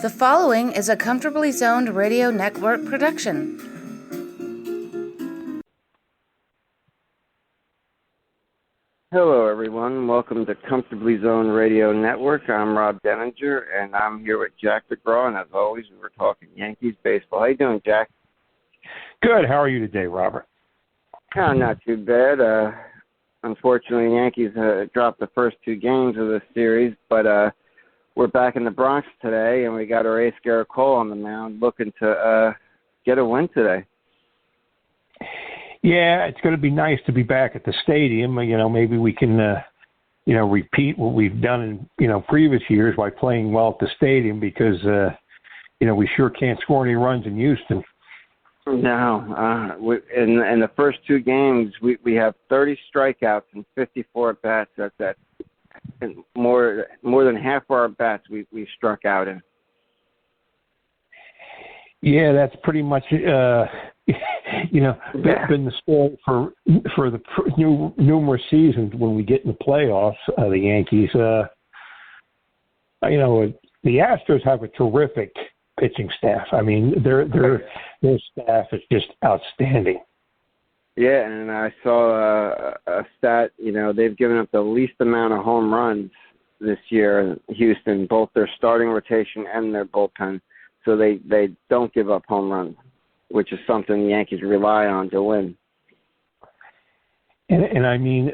The following is a Comfortably Zoned Radio Network production. Hello, everyone. Welcome to Comfortably Zoned Radio Network. I'm Rob Denninger, and I'm here with Jack DeGraw, and as always, we're talking Yankees baseball. How you doing, Jack? Good. How are you today, Robert? Oh, not too bad. Unfortunately, the Yankees dropped the first two games of this series, but we're back in the Bronx today, and we got our ace Garrett Cole on the mound looking to get a win today. Yeah, it's going to be nice to be back at the stadium. You know, maybe we can, repeat what we've done in, previous years by playing well at the stadium because, we sure can't score any runs in Houston. No. In the first two games, we have 30 strikeouts and 54 at-bats. That's and more than half our at-bats we struck out in. Yeah, that's pretty much, been the story for the numerous seasons when we get in the playoffs, the Yankees. The Astros have a terrific pitching staff. I mean, their staff is just outstanding. Yeah, and I saw a stat, they've given up the least amount of home runs this year in Houston, both their starting rotation and their bullpen. So they don't give up home runs, which is something the Yankees rely on to win. And I mean,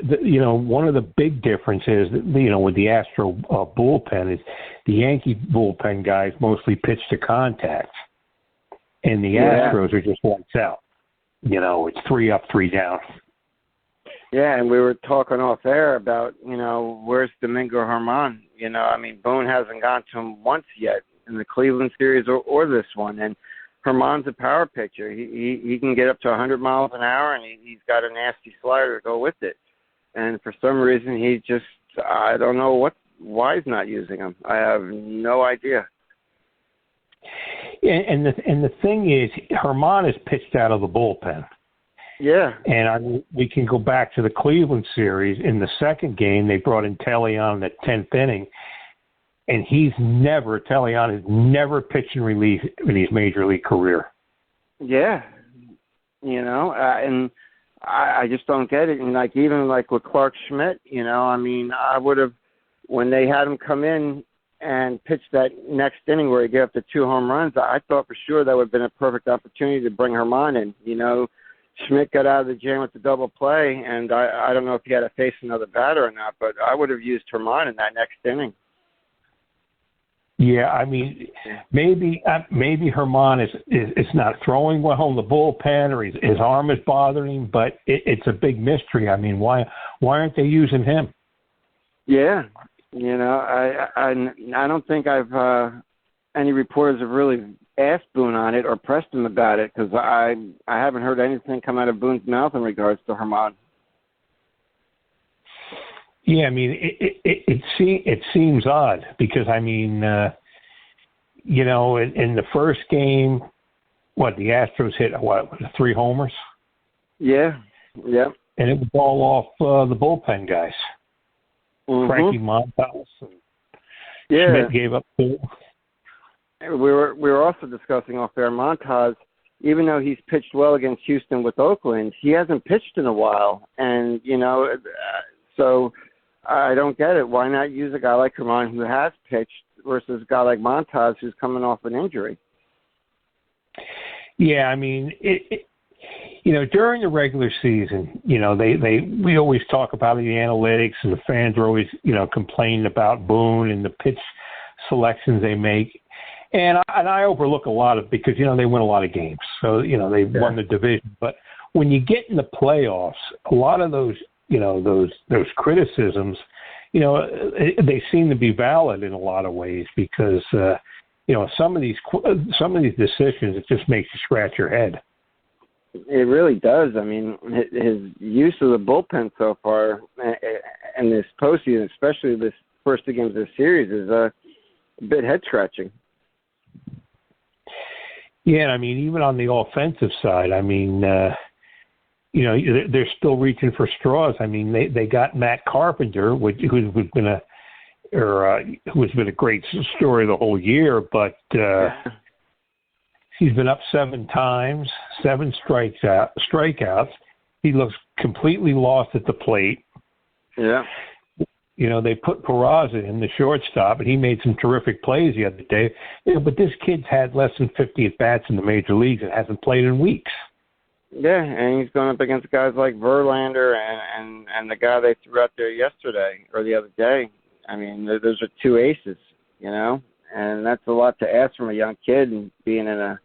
one of the big differences, with the Astro bullpen is the Yankee bullpen guys mostly pitch to contact, and the Astros are just lights out. It's 3 up, 3 down. Yeah, and we were talking off air about, where's Domingo Germán? Boone hasn't gone to him once yet in the Cleveland series or this one. And Germán's a power pitcher. He can get up to 100 miles an hour, and he's got a nasty slider to go with it. And for some reason, I don't know why he's not using him. I have no idea. And the thing is, Germán is pitched out of the bullpen. Yeah. And we can go back to the Cleveland series. In the second game, they brought in Tellez in the 10th inning, and Tellez has never pitched in relief in his major league career. Yeah. And I just don't get it. And even with Clark Schmidt, I would have, when they had him come in and pitched that next inning where he gave up the 2 home runs, I thought for sure that would have been a perfect opportunity to bring Germán in. Schmidt got out of the jam with the double play, and I don't know if he had to face another batter or not, but I would have used Germán in that next inning. Yeah, maybe Germán is not throwing well in the bullpen, or his arm is bothering him, but it's a big mystery. Why aren't they using him? Yeah, I don't think any reporters have really asked Boone on it or pressed him about it, because I haven't heard anything come out of Boone's mouth in regards to Germán. Yeah, it seems odd because, in the first game, the Astros hit, 3 homers? Yeah. And it was all off the bullpen guys. Mm-hmm. Frankie Montas. Schmidt gave up 2. We were also discussing off air, Montas, even though he's pitched well against Houston with Oakland, he hasn't pitched in a while. And, so I don't get it. Why not use a guy like Germán who has pitched versus a guy like Montas who's coming off an injury? Yeah, during the regular season, we always talk about the analytics, and the fans are always, complaining about Boone and the pitch selections they make. And I overlook a lot of, because, they win a lot of games. So, they've won the division. But when you get in the playoffs, a lot of those, those criticisms, they seem to be valid in a lot of ways, because, some of these decisions, it just makes you scratch your head. It really does. His use of the bullpen so far in this postseason, especially this first 2 games of the series, is a bit head-scratching. Yeah, even on the offensive side, they're still reaching for straws. They got Matt Carpenter, who's been who has been a great story the whole year, but he's been up 7 times, 7 strikeouts. He looks completely lost at the plate. Yeah. You know, they put Peraza in the shortstop, and he made some terrific plays the other day. You know, but this kid's had less than 50 at-bats in the major leagues and hasn't played in weeks. Yeah, and he's going up against guys like Verlander and the guy they threw out there yesterday or the other day. I mean, those are 2 aces, you know, and that's a lot to ask from a young kid and being in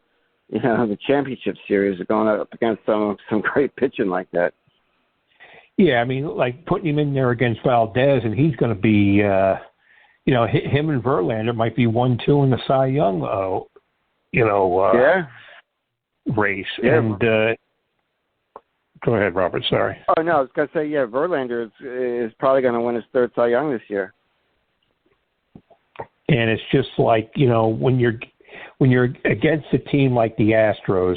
the championship series or going up against some great pitching like that. Yeah, I mean, like putting him in there against Valdez, and he's going to be, him and Verlander might be 1-2 in the Cy Young, race. Yeah. And go ahead, Robert. Sorry. Oh no, I was going to say, yeah, Verlander is probably going to win his 3rd Cy Young this year. And it's just like, you know, when you're against a team like the Astros,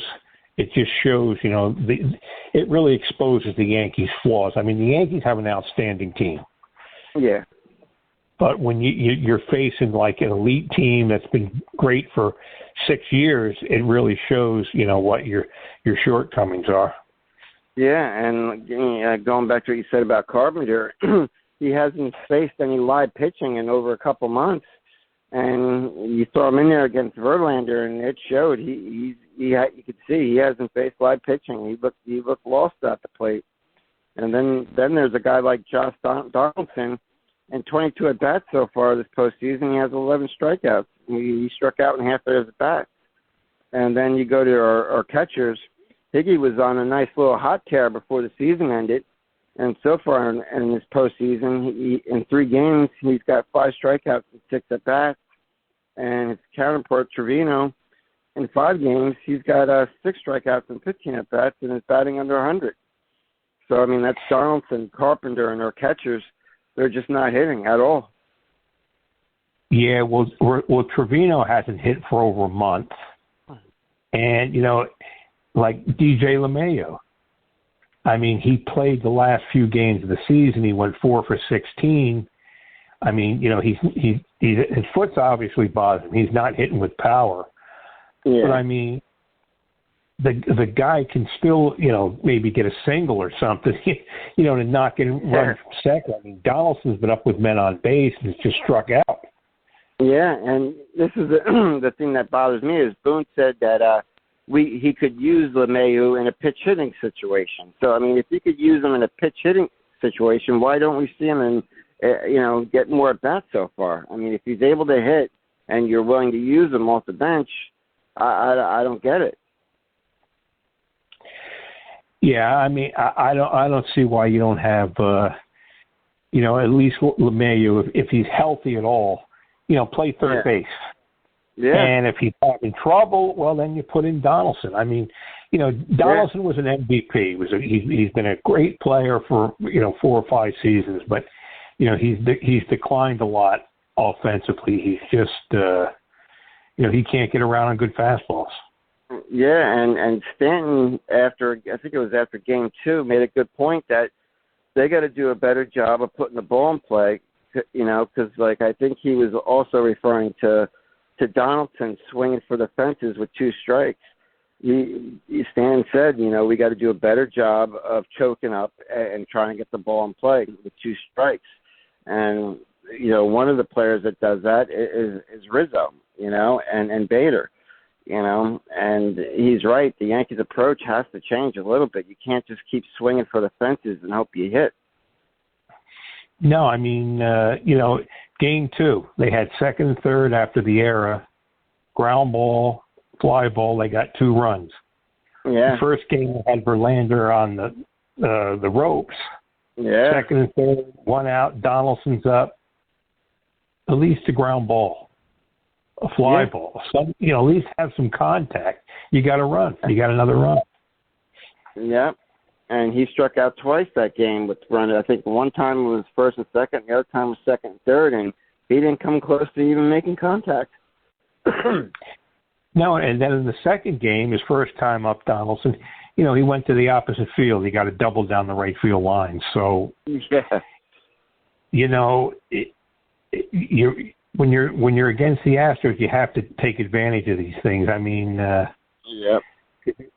it just shows, you know, it really exposes the Yankees' flaws. I mean, the Yankees have an outstanding team. Yeah. But when you're facing like an elite team that's been great for 6 years, it really shows, you know, what your shortcomings are. Yeah, and going back to what you said about Carpenter, he hasn't faced any live pitching in over a couple months. And you throw him in there against Verlander, and it showed. You could see he hasn't faced live pitching. He looked lost at the plate. And then there's a guy like Josh Donaldson, and 22 at bats so far this postseason. He has 11 strikeouts. He struck out in half of his at bats. And then you go to our catchers. Higgy was on a nice little hot tear before the season ended. And so far in this postseason, in 3 games, he's got 5 strikeouts and 6 at bats. And his counterpart, Trevino, in 5 games, he's got 6 strikeouts and 15 at bats, and is batting under 100. So I mean, that's Donaldson, Carpenter, and our catchers. They're just not hitting at all. Yeah, well, Trevino hasn't hit for over a month, and you know, like DJ LeMahieu. I mean, he played the last few games of the season. He went 4 for 16. I mean, you know, he's his foot's obviously bothering him. He's not hitting with power. Yeah. But I mean, the guy can still, you know, maybe get a single or something, you know, to knock it run from second. I mean, Donaldson's been up with men on base and has just struck out. Yeah, and this is the thing that bothers me is Boone said that he could use LeMahieu in a pitch hitting situation. So I mean, if you could use him in a pitch hitting situation, why don't we see him in get more at bats so far? I mean, if he's able to hit and you're willing to use him off the bench, I don't get it. Yeah, I mean, I don't see why you don't have at least LeMahieu, if he's healthy at all, you know, play third base. Yeah. And if he's having trouble, well, then you put in Donaldson. I mean, you know, Donaldson was an MVP. He's been a great player for 4 or 5 seasons, but you know, he's declined a lot offensively. He's just he can't get around on good fastballs. Yeah, and Stanton, I think it was after Game 2, made a good point that they got to do a better job of putting the ball in play, you know, because, like, I think he was also referring to Donaldson swinging for the fences with 2 strikes. Stan said, you know, we got to do a better job of choking up and trying to get the ball in play with 2 strikes. And, you know, one of the players that does that is Rizzo, you know, and Bader. You know, and he's right. The Yankees' approach has to change a little bit. You can't just keep swinging for the fences and hope you hit. No, I mean, Game 2, they had second and third after the error, ground ball, fly ball. They got 2 runs. Yeah. The first game they had Verlander on the ropes. Yeah. Second and third, 1 out. Donaldson's up. At least a ground ball. A fly ball. Some, at least have some contact. You got to run. You got another run. Yeah. And he struck out twice that game with running. I think one time was first and second, the other time was second and third, and he didn't come close to even making contact. No, and then in the second game, his first time up, Donaldson, he went to the opposite field. He got a double down the right field line. So, yeah. when you're against the Astros, you have to take advantage of these things. I mean, Yep.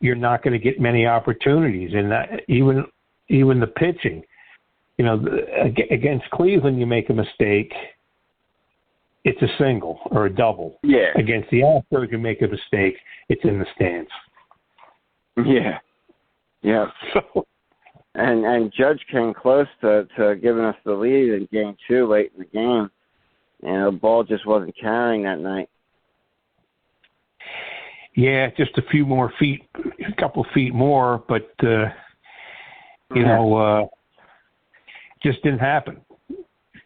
you're not going to get many opportunities, and even the pitching. You know, against Cleveland, you make a mistake, it's a single or a double. Yeah. Against the Astros, you make a mistake, it's in the stands. Yeah. Yeah. So, and Judge came close to giving us the lead in Game 2 late in the game. And the ball just wasn't carrying that night. yeah, just a couple feet more, but you know, just didn't happen.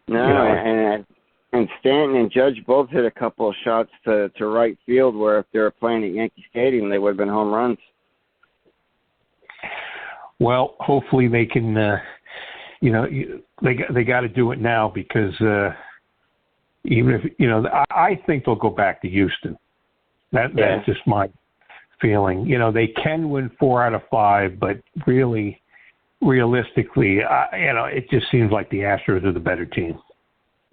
No, You know, and Stanton and Judge both hit a couple of shots to right field where if they were playing at Yankee Stadium, they would have been home runs. well, hopefully they can. You know, they got to do it now because even if I think they'll go back to Houston. That's just my feeling. You know, they can win 4 out of 5, but really, realistically, it just seems like the Astros are the better team.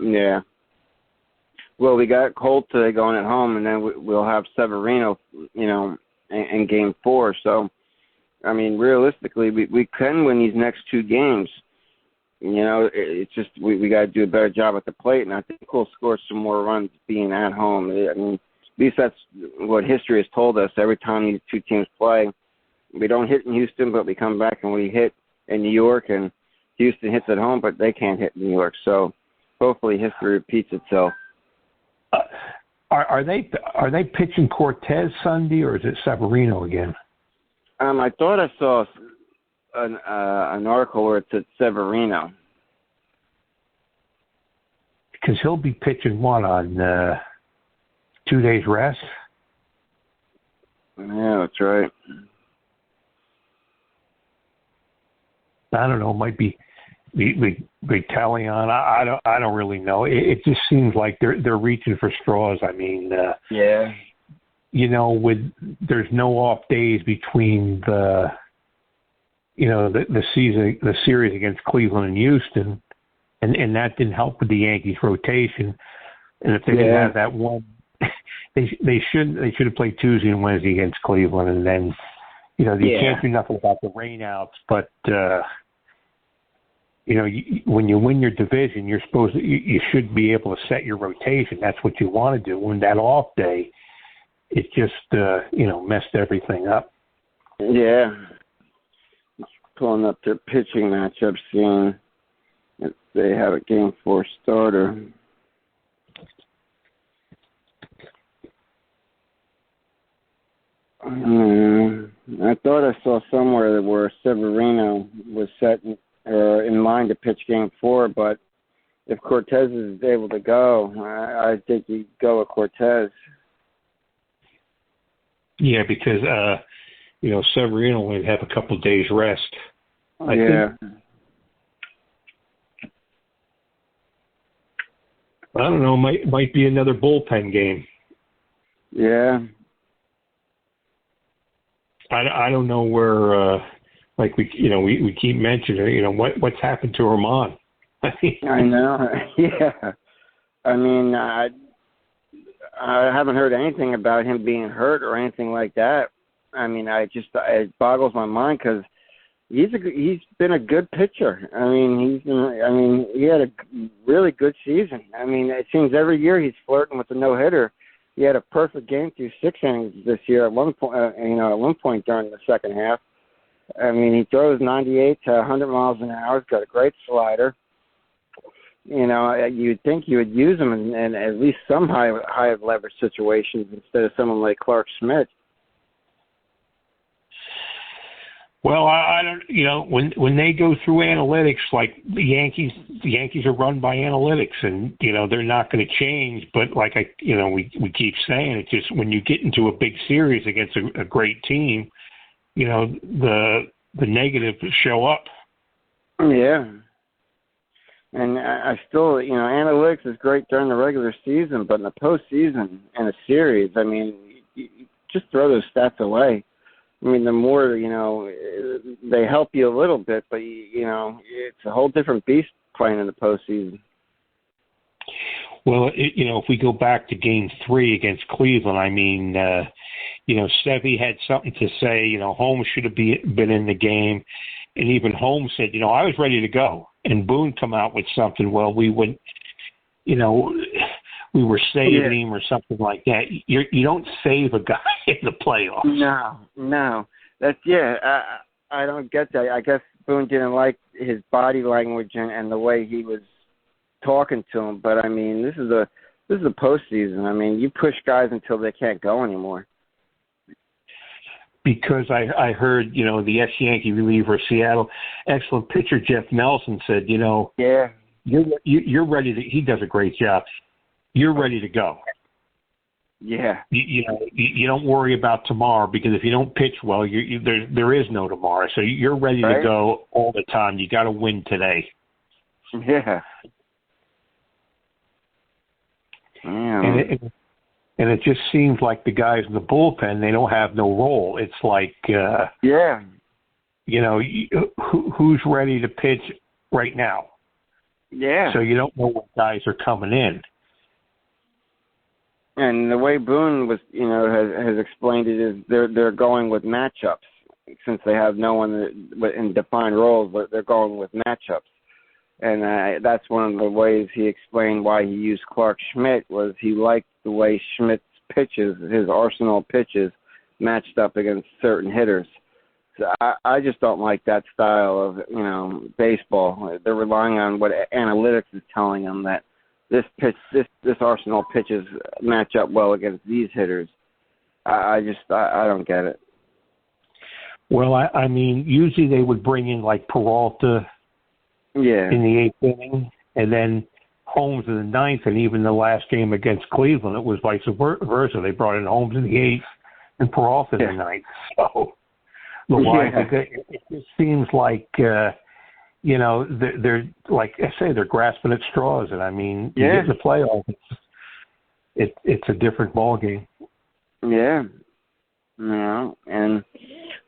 Yeah. Well, we got Colt today going at home, and then we'll have Severino, in Game 4. So, I mean, realistically, we can win these next 2 games. You know, it's just we got to do a better job at the plate, and I think we'll score some more runs being at home. I mean, at least that's what history has told us. Every time these 2 teams play, we don't hit in Houston, but we come back and we hit in New York, and Houston hits at home, but they can't hit in New York. So hopefully history repeats itself. Are they pitching Cortez Sunday, or is it Severino again? I thought I saw an article where it said Severino. Because he'll be pitching on 2 days rest. Yeah, that's right. I don't know. It might be Talion. I don't really know. It just seems like they're reaching for straws. I mean, yeah. You know, there's no off days between the series against Cleveland and Houston, and that didn't help with the Yankees rotation. And if they didn't have that one, they should have played Tuesday and Wednesday against Cleveland, and then you can't do nothing about the rainouts, but when you win your division, you should be able to set your rotation. That's what you want to do. When that off day, it just messed everything up. Yeah. Just pulling up their pitching matchup, seeing if they have a Game 4 starter. I thought I saw somewhere where Severino was set in line to pitch Game 4, but if Cortez is able to go, I think he'd go with Cortez. Yeah, because Severino would have a couple of days rest. I don't know. Might be another bullpen game. Yeah. I don't know where. Like we keep mentioning. What's happened to Roman? I know. Yeah. I mean, I haven't heard anything about him being hurt or anything like that. I mean, it boggles my mind because he's been a good pitcher. I mean, he had a really good season. I mean, it seems every year he's flirting with a no-hitter. He had a perfect game through 6 innings this year at one point. At one point during the second half. I mean, he throws 98 to 100 miles an hour. He's got a great slider. You'd think you would use him in at least some high leverage situations instead of someone like Clark Schmidt. Well, I don't. When they go through analytics, like the Yankees are run by analytics, and they're not going to change. But like we keep saying, it's just when you get into a big series against a great team, the negatives show up. Yeah. And I still, analytics is great during the regular season, but in the postseason in a series, I mean, you just throw those stats away. I mean, the more, they help you a little bit, but, it's a whole different beast playing in the postseason. Well, if we go back to Game 3 against Cleveland, I mean, Sevy had something to say. Holmes should have been in the game, and even Holmes said, I was ready to go. And Boone come out with something. Well, we were saving him or something like that. You don't save a guy in the playoffs. No. I don't get that. I guess Boone didn't like his body language and the way he was talking to him. But I mean, this is a postseason. I mean, you push guys until they can't go anymore. Because I heard, the ex-Yankee reliever of Seattle, excellent pitcher Jeff Nelson said, you're ready to. He does a great job. You're ready to go. Yeah. You don't worry about tomorrow, because if you don't pitch well, there is no tomorrow. So you're ready to go all the time. You got to win today. Yeah. And it just seems like the guys in the bullpen, they don't have no role. It's like, who's ready to pitch right now? Yeah. So you don't know what guys are coming in. And the way Boone was, has explained it is they're going with matchups, since they have no one in defined roles, but they're going with matchups. And that's one of the ways he explained why he used Clark Schmidt, was he liked the way Schmidt's pitches, his arsenal pitches, matched up against certain hitters. So I just don't like that style of, baseball. They're relying on what analytics is telling them, that this arsenal pitches match up well against these hitters. I don't get it. Well, I mean, usually they would bring in like Peralta in the 8th inning, and then Holmes in the 9th, and even the last game against Cleveland, it was vice versa. They brought in Holmes in the 8th and Peralta in the 9th. So it just seems like, they're like I say, they're grasping at straws. And I mean, you get in the playoffs, it's a different ball game. Yeah. And I was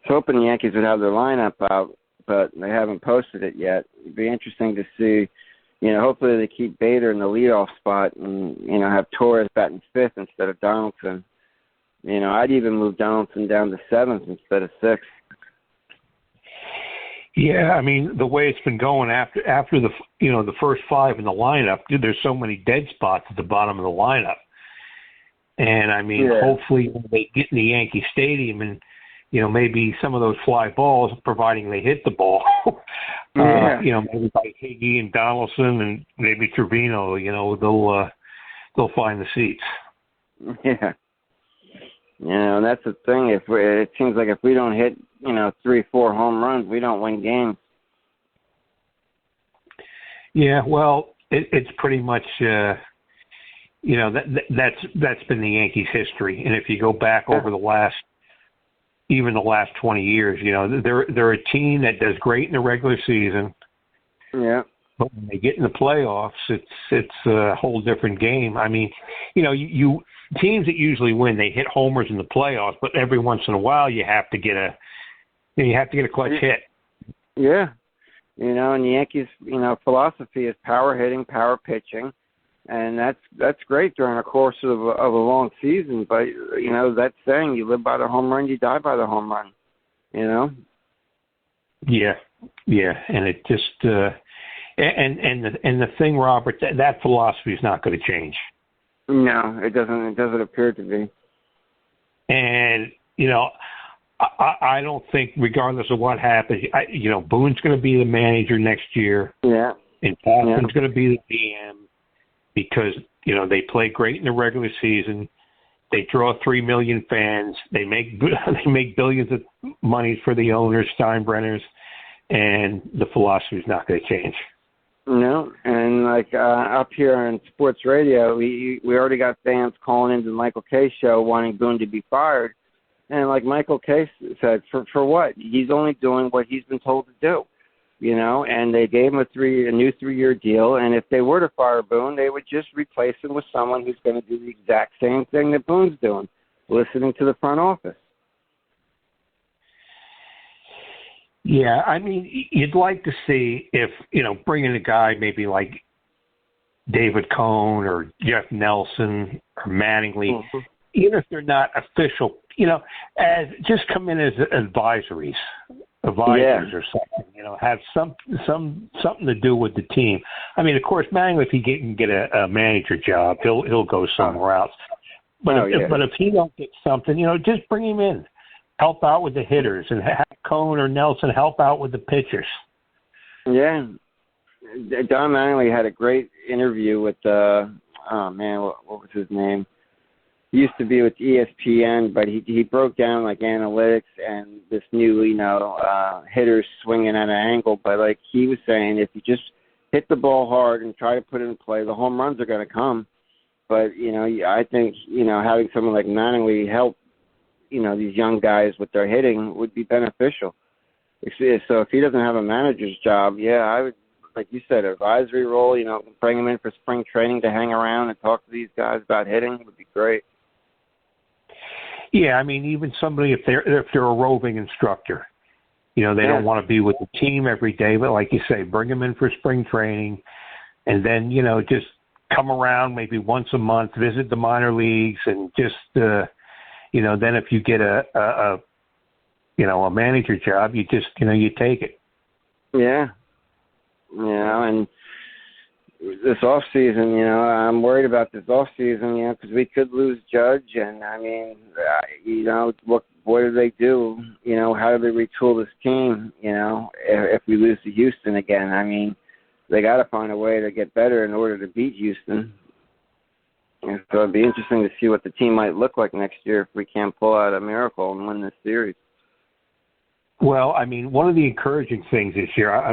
hoping the Yankees would have their lineup out, but they haven't posted it yet. It'd be interesting to see. Hopefully they keep Bader in the leadoff spot and, have Torres batting 5th instead of Donaldson. I'd even move Donaldson down to 7th instead of 6th. Yeah, I mean, the way it's been going after the the first 5 in the lineup, there's so many dead spots at the bottom of the lineup. And I mean, hopefully when they get in the Yankee Stadium and maybe some of those fly balls, providing they hit the ball, maybe by Higgy and Donaldson and maybe Trevino, they'll find the seats. Yeah. And that's the thing. It seems like if we don't hit, 3-4 home runs, we don't win games. Yeah, well, it's pretty much, that's been the Yankees' history. And if you go back over the last 20 years, they're a team that does great in the regular season. Yeah. But when they get in the playoffs, it's a whole different game. I mean, you teams that usually win, they hit homers in the playoffs, but every once in a while you have to get a clutch hit. Yeah. And the Yankees, philosophy is power hitting, power pitching. And that's great during the course of a long season. But, that saying, you live by the home run, you die by the home run, Yeah. And it just, and the thing, Robert, that philosophy is not going to change. No, it doesn't. It doesn't appear to be. And, I don't think, regardless of what happens, Boone's going to be the manager next year. Yeah. And Paxton's going to be the GM. Because, they play great in the regular season. They draw 3 million fans. They make billions of money for the owners, Steinbrenners, and the philosophy is not going to change. No, and up here on sports radio, we already got fans calling into the Michael Kay show wanting Boone to be fired. And like Michael Kay said, for what? He's only doing what he's been told to do. And they gave him a new 3-year deal. And if they were to fire Boone, they would just replace him with someone who's going to do the exact same thing that Boone's doing, listening to the front office. Yeah, I mean, you'd like to see if, bringing a guy maybe like David Cohn or Jeff Nelson or Mattingly, even if they're not official, as just come in as advisors or something, have something to do with the team. I mean, of course, Mattingly, if he can get a manager job, he'll go somewhere else. But if he don't get something, just bring him in, help out with the hitters, and have Cohn or Nelson help out with the pitchers. Yeah. Don Mattingly had a great interview with what was his name? He used to be with ESPN, but he broke down like analytics and this new, hitters swinging at an angle. But like he was saying, if you just hit the ball hard and try to put it in play, the home runs are going to come. But I think having someone like Mattingly help these young guys with their hitting would be beneficial. So if he doesn't have a manager's job, I would, like you said, advisory role, bring him in for spring training to hang around and talk to these guys about hitting would be great. Yeah, I mean, even somebody, if they're a roving instructor, they don't want to be with the team every day, but like you say, bring them in for spring training and then, just come around maybe once a month, visit the minor leagues and just, then if you get a manager job, you just, you take it. Yeah. And this off season, I'm worried about this off season, because we could lose Judge, and I mean, what do they do? How do they retool this team? If we lose to Houston again, I mean, they got to find a way to get better in order to beat Houston. And so it'd be interesting to see what the team might look like next year if we can't pull out a miracle and win this series. Well, I mean, one of the encouraging things this year, I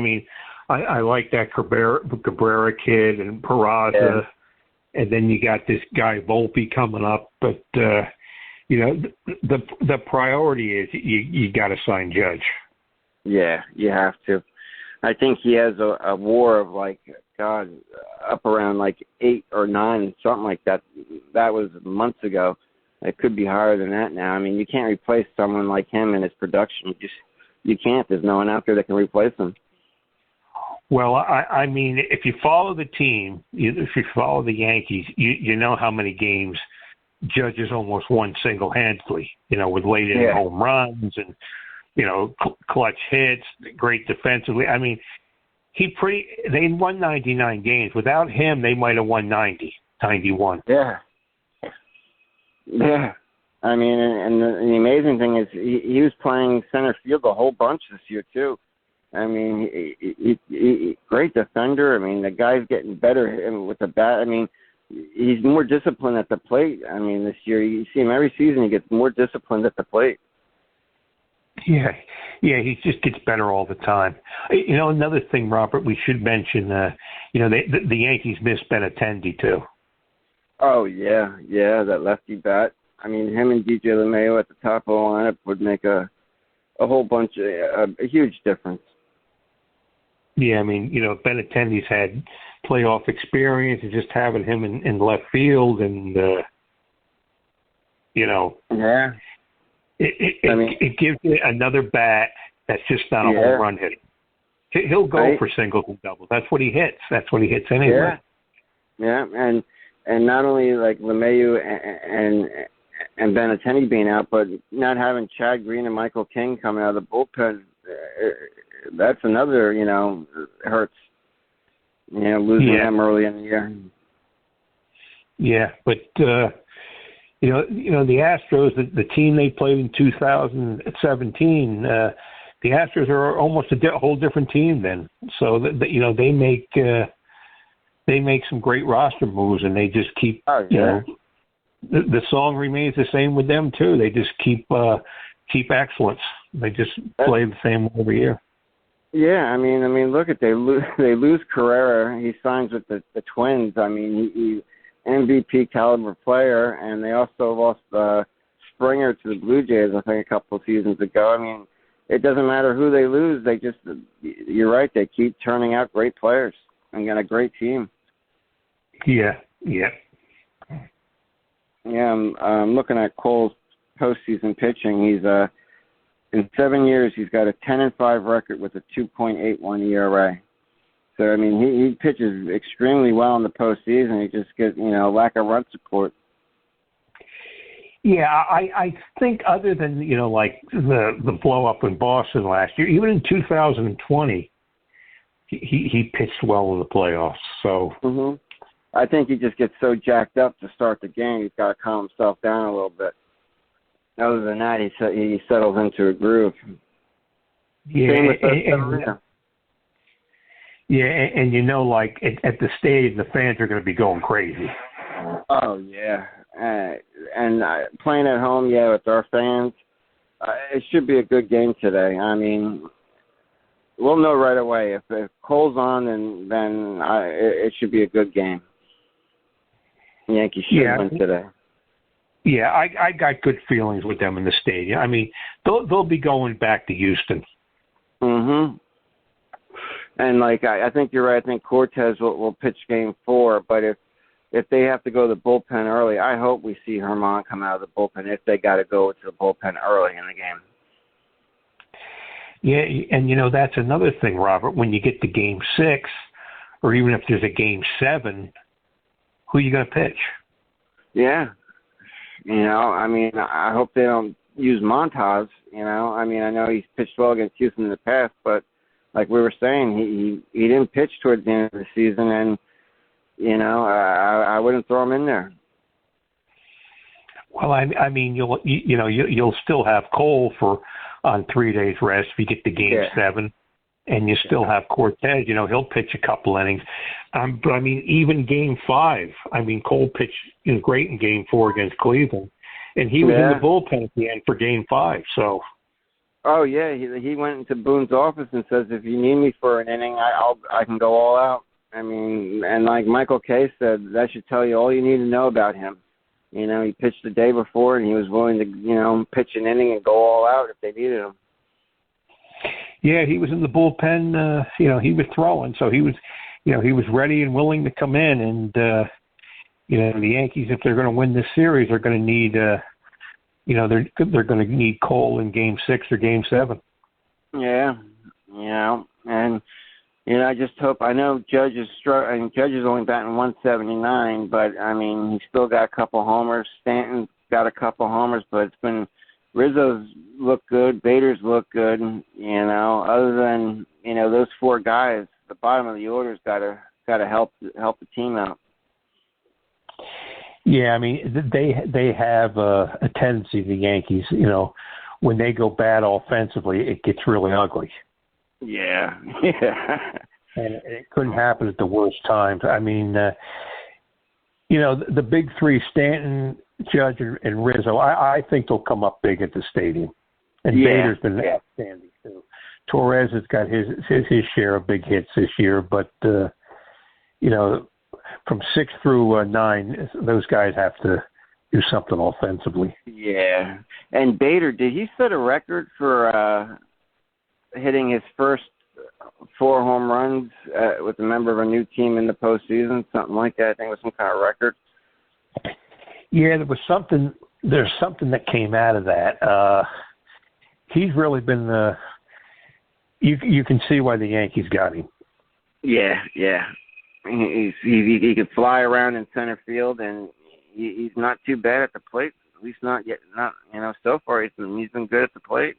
like that Cabrera kid and Peraza, and then you got this guy Volpe coming up. But the priority is you got to sign Judge. Yeah, you have to. I think he has a WAR of up around 8 or 9, something like that. That was months ago. It could be higher than that now. I mean, you can't replace someone like him in his production. You can't. There's no one out there that can replace him. Well, I mean, if you follow the team, if you follow the Yankees, you know how many games Judge has almost won single-handedly, with late-inning home runs and, clutch hits, great defensively. I mean, they won 99 games. Without him, they might have won 90, 91. Yeah. I mean, and the amazing thing is he was playing center field a whole bunch this year, too. I mean, he great defender. I mean, the guy's getting better with the bat. I mean, he's more disciplined at the plate. I mean, this year, you see him every season, he gets more disciplined at the plate. Yeah, he just gets better all the time. Another thing, Robert, we should mention, the Yankees missed Benintendi, too. Oh, yeah, that lefty bat. I mean, him and DJ LeMahieu at the top of the lineup would make a whole bunch of a huge difference. Yeah, I mean, Benintendi's had playoff experience, and just having him in left field, and it gives you another bat that's just not a home run hitter. He'll go for singles and doubles. That's what he hits. That's what he hits anyway. Yeah, and not only LeMahieu and Benintendi being out, but not having Chad Green and Michael King coming out of the bullpen, that's another, hurts. Losing them early in the year. Yeah, but the Astros, the team they played in 2017, the Astros are almost a whole different team then. So they make some great roster moves, and they just keep the song remains the same with them too. They just keep excellence. They just play the same every year. Yeah, I mean, look at they lose Carrera. He signs with the Twins. I mean, he MVP caliber player, and they also lost Springer to the Blue Jays, I think, a couple of seasons ago. I mean, it doesn't matter who they lose. You're right. They keep turning out great players and got a great team. Yeah. Yeah, I'm looking at Cole's postseason pitching. He's in 7 years, he's got a 10-5 record with a 2.81 ERA. So, I mean, he pitches extremely well in the postseason. He just gets, lack of run support. Yeah, I think other than, like the blow up in Boston last year, even in 2020, he pitched well in the playoffs. So I think he just gets so jacked up to start the game, he's got to calm himself down a little bit. Other than that, he settles into a groove. Yeah, Same with like at the stadium, the fans are going to be going crazy. Oh, yeah. And playing at home, with our fans, it should be a good game today. I mean, we'll know right away. If Cole's on, then it should be a good game. The Yankees should win today. Yeah, I got good feelings with them in the stadium. I mean, they'll be going back to Houston. And, I think you're right. I think Cortez will pitch Game 4. But if they have to go to the bullpen early, I hope we see Herman come out of the bullpen if they got to go to the bullpen early in the game. Yeah, and, that's another thing, Robert. When you get to Game 6, or even if there's a Game 7, who are you going to pitch? Yeah. I mean, I hope they don't use Montas, I mean, I know he's pitched well against Houston in the past, but like we were saying, he didn't pitch towards the end of the season, and, I wouldn't throw him in there. Well, I mean, you'll still have Cole on 3 days rest if you get to Game 7, and you still have Cortez. He'll pitch a couple innings. But I mean, even Game 5. I mean, Cole pitched great in Game 4 against Cleveland, and he was in the bullpen at the end for Game 5. So. Oh yeah, he went into Boone's office and says, "If you need me for an inning, I can go all out." I mean, and like Michael Kay said, that should tell you all you need to know about him. He pitched the day before, and he was willing to, pitch an inning and go all out if they needed him. Yeah, he was in the bullpen. He was throwing, so he was ready and willing to come in. And the Yankees, if they're going to win this series, are going to need, they're going to need Cole in Game 6 or Game 7. Yeah, and I just hope. I know Judge is Judge is only batting 179, but I mean he's still got a couple homers. Stanton's got a couple homers, but it's been Rizzo's look good, Bader's look good. Other than those four guys, the bottom of the order's got to help the team out. Yeah, I mean they have a tendency, the Yankees. When they go bad offensively, it gets really ugly. Yeah. And it couldn't happen at the worst times. I mean, the big three, Stanton, Judge, and Rizzo, I think they'll come up big at the stadium. And Bader's been outstanding, too. Torres has got his share of big hits this year, but, from 6 through 9, those guys have to do something offensively. Yeah. And Bader, did he set a record for hitting his first 4 home runs with a member of a new team in the postseason, something like that? I think it was some kind of record. Yeah, there's something that came out of that. He's really been you can see why the Yankees got him. Yeah. He could fly around in center field, and he's not too bad at the plate. At least not yet. Not so far he's been good at the plate.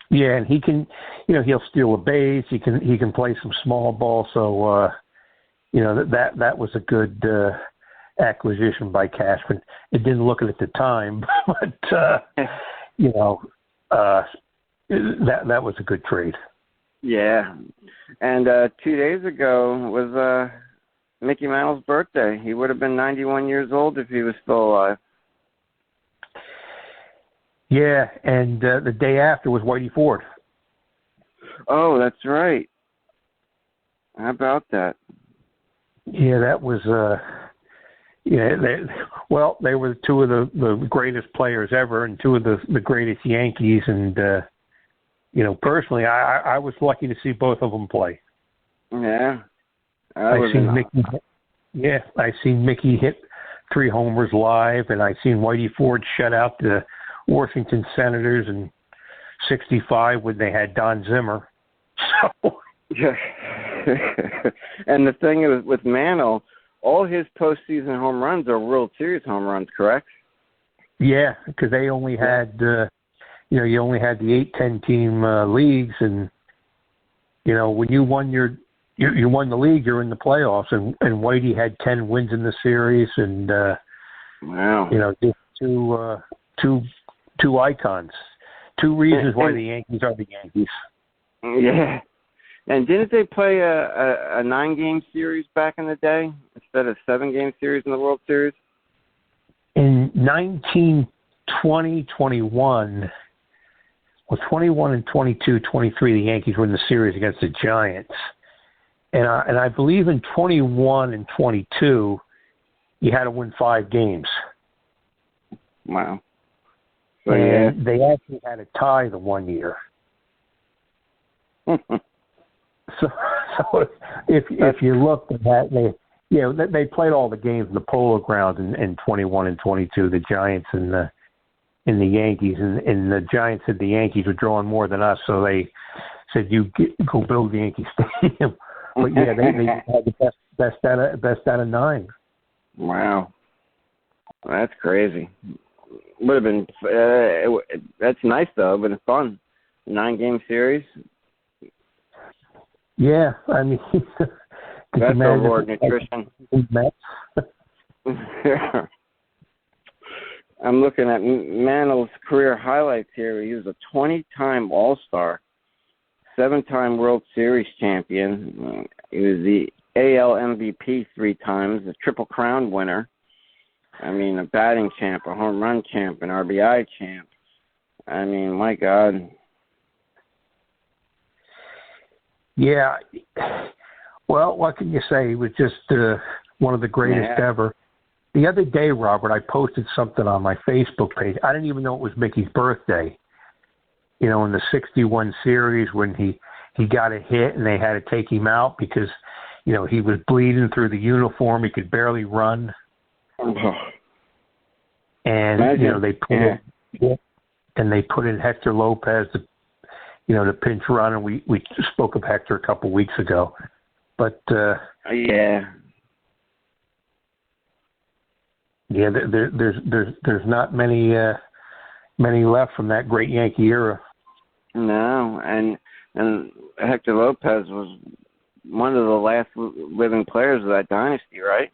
Yeah, and he can, he'll steal a base. He can play some small ball. So, that was a good acquisition by Cashman. It didn't look it at the time, but that was a good trade. Yeah, and 2 days ago was Mickey Mantle's birthday. He would have been 91 years old if he was still alive. Yeah, and the day after was Whitey Ford. Oh, that's right. How about that? Yeah, that was. They were two of the greatest players ever, and two of the greatest Yankees. And personally, I was lucky to see both of them play. Yeah, I seen Mickey. Yeah, I seen Mickey hit 3 homers live, and I seen Whitey Ford shut out the Washington Senators in '65 when they had Don Zimmer. So, yeah. And the thing is, with Mantle, all his postseason home runs are World Series home runs, correct? Yeah, because they only had, you only had the 8-10 team leagues, and when you won you won the league, you're in the playoffs, and Whitey had 10 wins in the series, and wow, just two icons, two reasons why the Yankees are the Yankees. Yeah. And didn't they play a 9-game series back in the day instead of 7-game series in the World Series? In 1920, 21, 21 and 22, 23, the Yankees were in the series against the Giants. And I believe in 21 and 22, you had to win 5 games. Wow. So, and they actually had a tie the one year. So if you look at that, they played all the games in the Polo Grounds in 21 and 22, the Giants and the Yankees, and the Giants said the Yankees were drawing more than us, so they said go build the Yankee Stadium. But yeah, they had the best out of 9. Wow, that's crazy. Would have been that's nice though, but it's fun. 9-game series. Yeah, I mean, that's reward nutrition. I'm looking at Mantle's career highlights here. He was a 20-time All-Star, 7-time World Series champion. He was the AL MVP 3 times, a Triple Crown winner. I mean, a batting champ, a home run champ, an RBI champ. I mean, my God. Yeah. Well, what can you say? He was just one of the greatest ever. The other day, Robert, I posted something on my Facebook page. I didn't even know it was Mickey's birthday. In the 61 series when he got a hit and they had to take him out because, he was bleeding through the uniform. He could barely run. And, they put in Hector Lopez to pinch run, and we spoke of Hector a couple weeks ago. But there's not many left from that great Yankee era. No, and Hector Lopez was one of the last living players of that dynasty, right?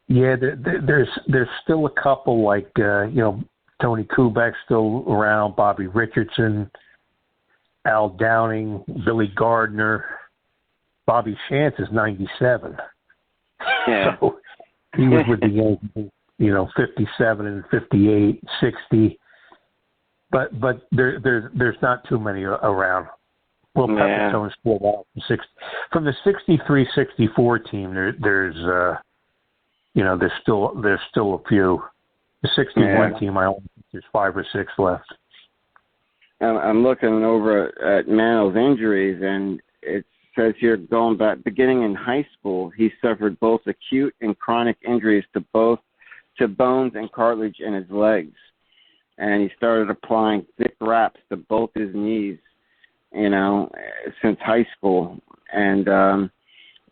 Yeah, there's still a couple like Tony Kubek's still around, Bobby Richardson, Al Downing, Billy Gardner, Bobby Shantz is 97. Yeah. So he was with the Yankees, 57 and 58, 60. But there's not too many around. Well, Pepitone's still out from the 63-64 team. There's still a few. The 61 team, I only think there's 5 or 6 left. I'm looking over at Mantle's injuries, and it says here going back, beginning in high school, he suffered both acute and chronic injuries to bones and cartilage in his legs. And he started applying thick wraps to both his knees, since high school. And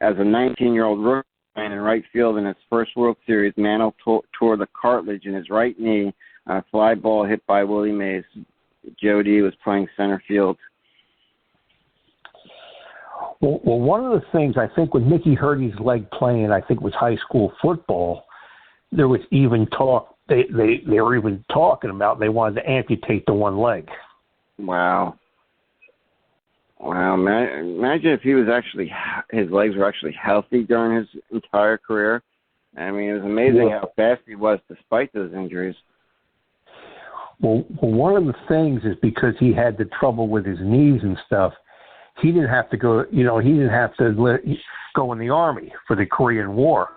as a 19-year-old rookie playing in right field in his first World Series, Mantle tore the cartilage in his right knee on a fly ball hit by Willie Mays. Jody was playing center field. Well, one of the things I think when Mickey hurt his leg playing, I think it was high school football, there was even talk. They were even talking about they wanted to amputate the one leg. Wow. Imagine if his legs were actually healthy during his entire career. I mean, it was amazing how fast he was despite those injuries. Well, one of the things is because he had the trouble with his knees and stuff, he didn't have to go, he didn't have to go in the Army for the Korean War.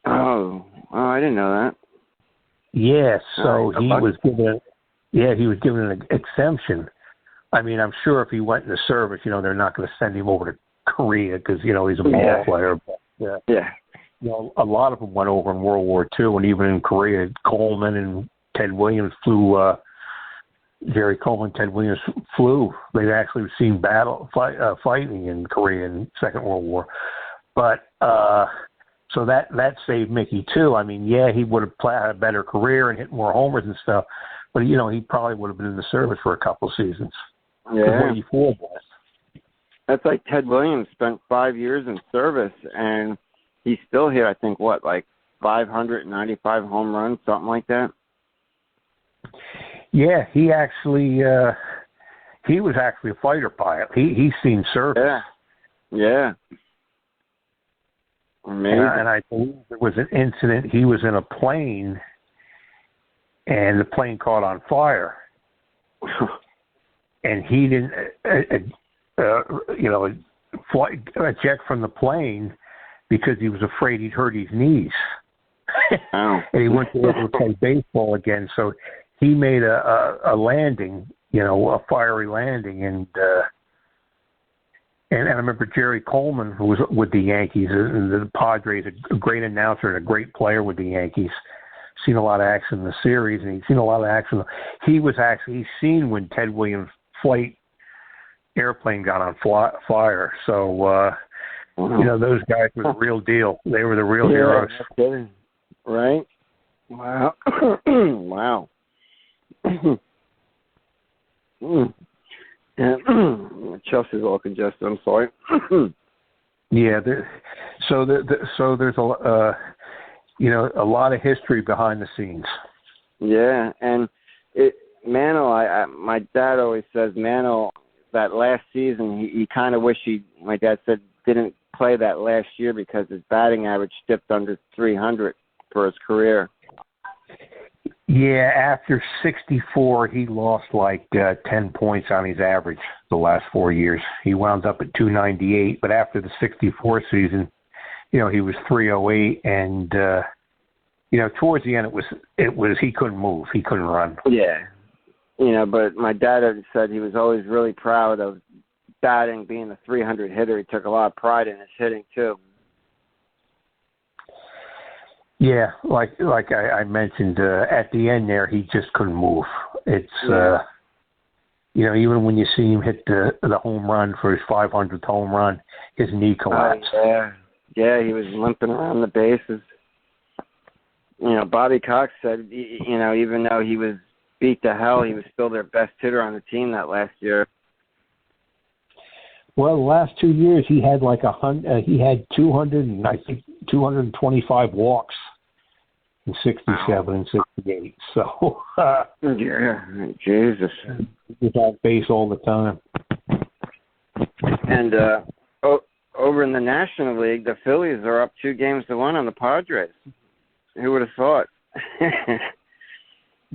Oh, I didn't know that. Yeah, so he was given an exemption. I mean, I'm sure if he went in the service, they're not going to send him over to Korea because, he's a ball player. But, a lot of them went over in World War II, and even in Korea, Coleman and Ted Williams flew Jerry Coleman, Ted Williams flew. They'd actually seen fighting in Korea in Second World War. But so that saved Mickey too. I mean, yeah, he would have had a better career and hit more homers and stuff, but he probably would have been in the service for a couple of seasons. Yeah. What That's like Ted Williams spent 5 years in service, and he's still here, I think, like 595 home runs, something like that? Yeah, he was actually a fighter pilot. He's seen service. Yeah. Amazing. And I believe there was an incident. He was in a plane, and the plane caught on fire. And he didn't, eject from the plane because he was afraid he'd hurt his knees. Oh. And he wouldn't be able to play baseball again. So he made a landing, a fiery landing. And I remember Jerry Coleman, who was with the Yankees and the Padres, a great announcer and a great player with the Yankees. Seen a lot of action in the series, and he's seen a lot of action. He's seen when Ted Williams' flight airplane got on fire. So, those guys were the real deal. They were the real heroes. Right? Wow. Wow. Chelsea's all congested. I'm sorry. Yeah. So there's a lot of history behind the scenes. Yeah, and Mantle. My dad always says Mantle. That last season, he kind of wished my dad said, didn't play that last year because his batting average dipped under 300 for his career. Yeah, after 64, he lost like 10 points on his average the last 4 years. He wound up at 298, but after the 64 season, he was 308, and towards the end, it was he couldn't move, he couldn't run. Yeah. But my dad had said he was always really proud of batting, being a 300 hitter. He took a lot of pride in his hitting, too. Yeah, like I mentioned, at the end there, he just couldn't move. It's, even when you see him hit the home run for his 500th home run, his knee collapsed. Yeah, he was limping around the bases. Bobby Cox said, even though he was beat to hell, he was still their best hitter on the team that last year. Well, the last 2 years he had he had 225 walks in 67 and 68. So yeah, Jesus, he was on base all the time. And over in the National League, the Phillies are up 2-1 on the Padres. Who would have thought?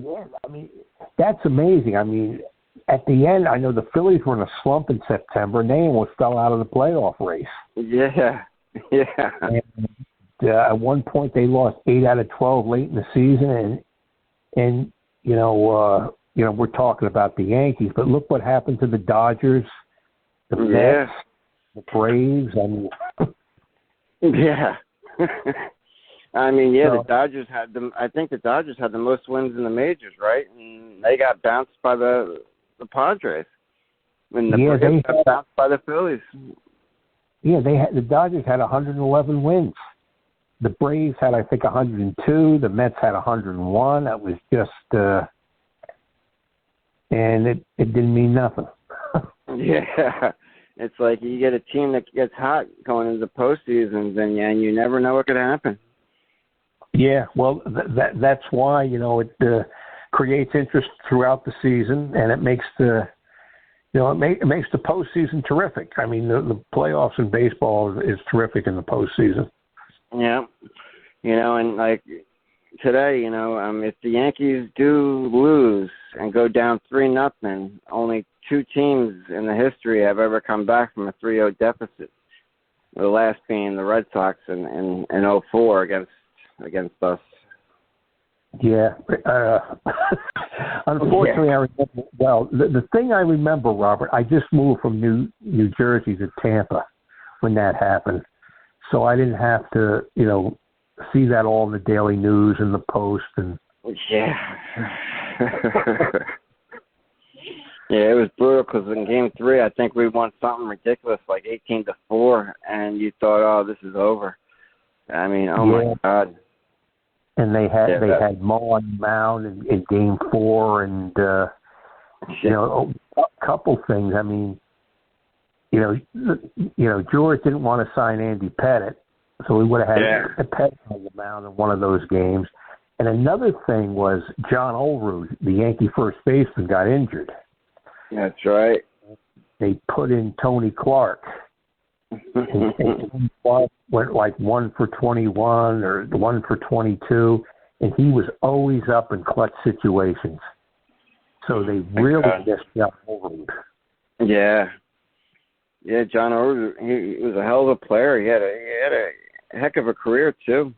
Yeah, I mean, that's amazing. I mean, at the end, I know the Phillies were in a slump in September, and they almost fell out of the playoff race. Yeah. And, at one point, they lost 8 out of 12 late in the season, and we're talking about the Yankees, but look what happened to the Dodgers, the Mets, the Braves. I mean, yeah. I mean, the Dodgers had them. I think the Dodgers had the most wins in the majors, right? And they got bounced by the Padres. And the Braves got bounced by the Phillies. Yeah, the Dodgers had 111 wins. The Braves had, I think, 102. The Mets had 101. That was just, and it didn't mean nothing. Yeah. It's like you get a team that gets hot going into the postseason, and you never know what could happen. Yeah, well, that's why it creates interest throughout the season, and it makes the it makes the postseason terrific. I mean, the playoffs in baseball is terrific in the postseason. Yeah, and like today, if the Yankees do lose and go down 3-0, only 2 teams in the history have ever come back from a 3-0 deficit. The last being the Red Sox in 04 against us. Yeah. Unfortunately, I remember, the thing I remember, Robert, I just moved from New Jersey to Tampa when that happened. So I didn't have to, see that all in the Daily News and the Post. And yeah. Yeah, it was brutal because in Game 3, I think we won something ridiculous like 18-4, and you thought, oh, this is over. I mean, oh my God. And they had Mo on the mound in Game 4, and you know, a couple things. I mean, you know, George didn't want to sign Andy Pettit, so we would have had Pettit on the mound in one of those games. And another thing was John Olerud, the Yankee first baseman, got injured. That's right. They put in Tony Clark. and Clark went like 1 for 21 or 1 for 22, and he was always up in clutch situations. So they really missed John Olerud. Yeah. Yeah, John Olerud, he was a hell of a player. He had a heck of a career, too.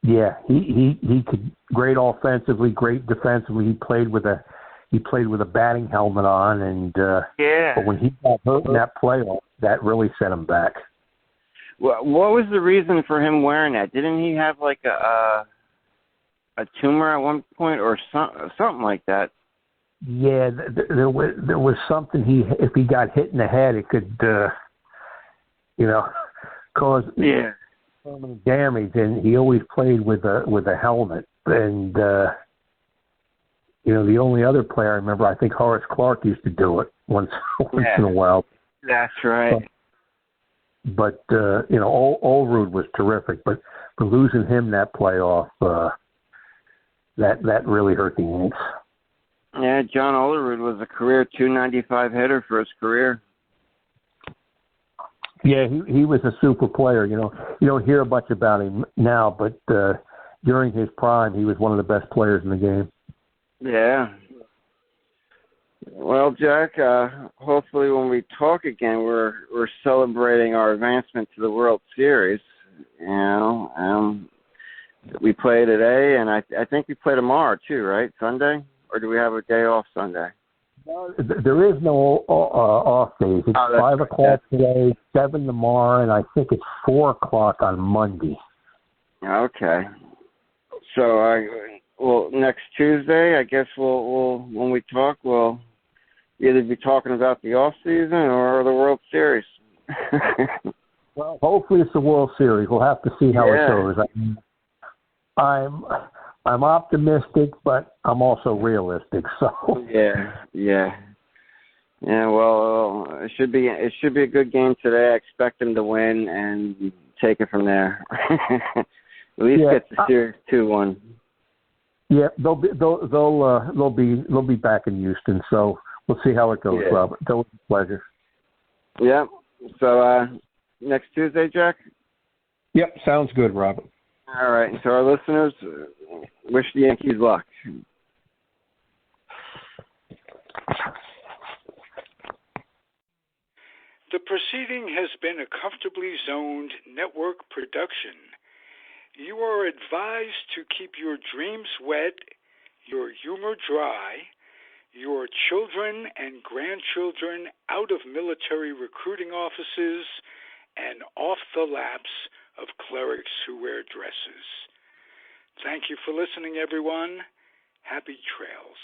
Yeah, he could great offensively, great defensively. He played with a batting helmet on, and but when he got hurt in that playoff, that really set him back. Well, what was the reason for him wearing that? Didn't he have like a tumor at one point or something like that? Yeah, there was something. If he got hit in the head, it could cause permanent damage, and he always played with a helmet. And the only other player I remember, I think Horace Clark used to do it once in a while. That's right. But Olerud was terrific, but for losing him that playoff, that really hurt the Yankees. Yeah, John Olerud was a career .295 hitter for his career. Yeah, he was a super player. You don't hear much about him now, but during his prime, he was one of the best players in the game. Yeah. Well, Jack, hopefully when we talk again, we're celebrating our advancement to the World Series. We play today, and I think we play tomorrow too, right? Sunday? Or do we have a day off Sunday? No, there is no off days. It's 5 o'clock today, 7 tomorrow, and I think it's 4 o'clock on Monday. Okay. So, next Tuesday, I guess we'll when we talk, we'll either be talking about the off season or the World Series. Well, hopefully it's the World Series. We'll have to see how it goes. I'm optimistic, but I'm also realistic. So yeah. Well, it should be a good game today. I expect them to win and take it from there. At least get the series 2-1. Yeah, they'll be back in Houston. So we'll see how it goes, Robert. That was a pleasure. Yeah. So next Tuesday, Jack. Yep, sounds good, Robert. All right. So our listeners, wish the Yankees luck. The proceeding has been a Comfortably Zoned network production. You are advised to keep your dreams wet, your humor dry, your children and grandchildren out of military recruiting offices and off the laps of clerics who wear dresses. Thank you for listening, everyone. Happy trails.